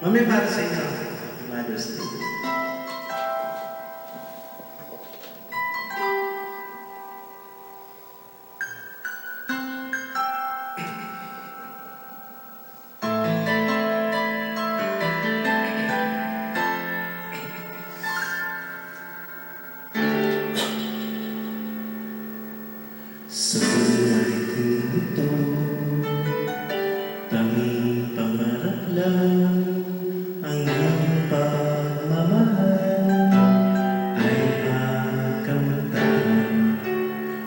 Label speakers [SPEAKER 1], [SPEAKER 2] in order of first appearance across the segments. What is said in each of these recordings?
[SPEAKER 1] Mamaya para sa inyo, Happy Mother's Day. Sa buhay kong ito, tanging pangarap lang ang iyong pagmamahal ay makamtan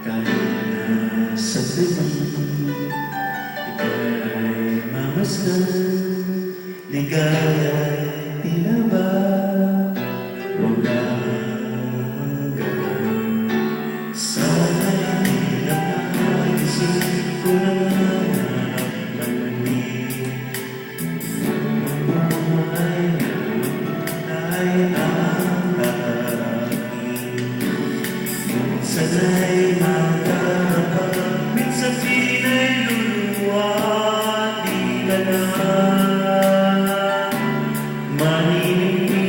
[SPEAKER 1] kahit na sa gabi ikaw ay mamasdan, ligaya'y tinaba wala hanggan. Sana'y napagising ko na sana'y magkakapit sa pinay-luluwa, di ka na maninig,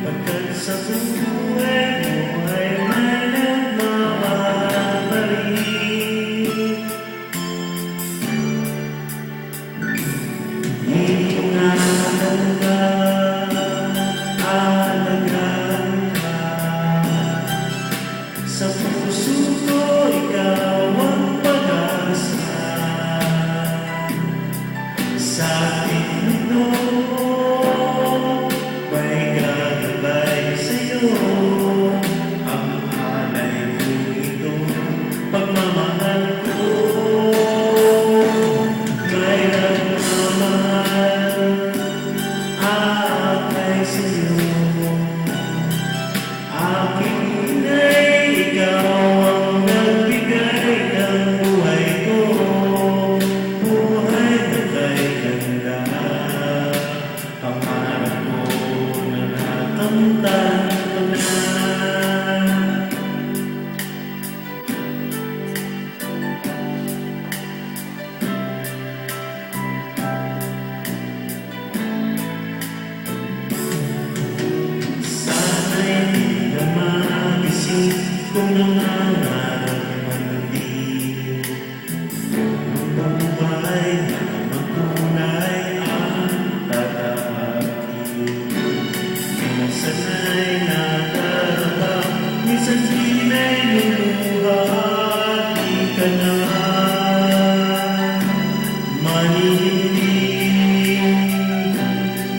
[SPEAKER 1] pagkat sa buhay mo ay may nagmamahalik. Ingatan ka, sa puso ko, ikaw ang pag-asa. Sa ating mundo, may gagabay sa'yo. Ang alay ko ito, pagmamahal ko. May nagmamahal, akay sa'yo. Aking ikaw ang nagbigay ng buhay ko, buhay na kay ganda. Pangarap mo na nakamtan ko na. Sana'y di na magising kung nangangarap man din, ang buhay na magtunay ang tatahakin. Minsan ay nadarama, minsan din ay luluha, di ka na manihindig,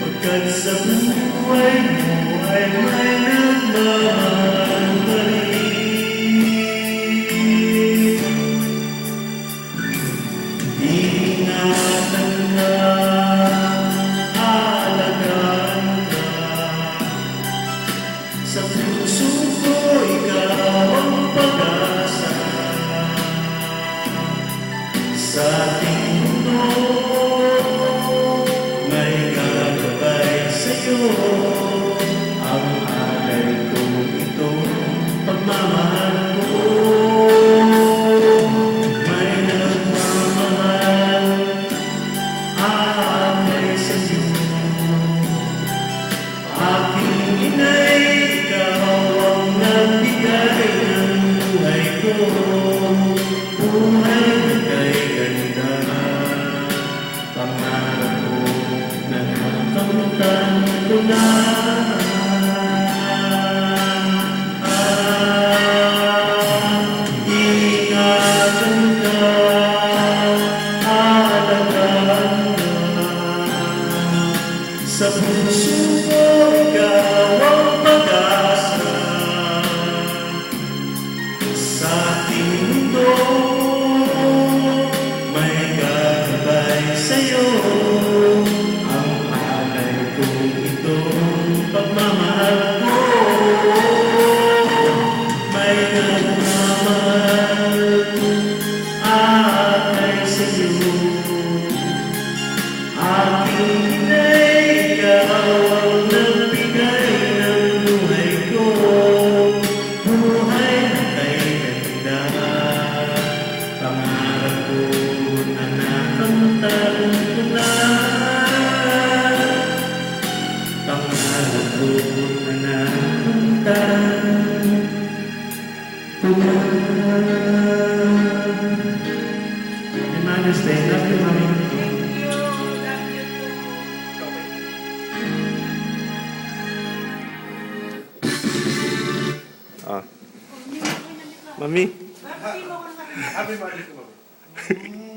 [SPEAKER 1] pagkat sa buhay mo ay may nagmamahal. Ingatan ka, alagaan ka, sa puso ko ikaw ang pag-asa. Sa ating mundo, may gagabay sa'yo. Ang alay ko ito, pagmamahal ko. Buhay na kay ganda, pangarap ko na nakakamtan ko na. Ingatan ka, alagaan ka, sa puso ko ikaw ang pag-asa. Sa ating mundo, may gagabay sa'yo. Ang alay ko ito, pagmamahal ko. May nagmamahal, akay sa'yo. Aking inay, ikaw ang Hey, Mother's Day. Love you, Mommy.
[SPEAKER 2] Ah. Mami.
[SPEAKER 3] Happy Mother's Day, Mami.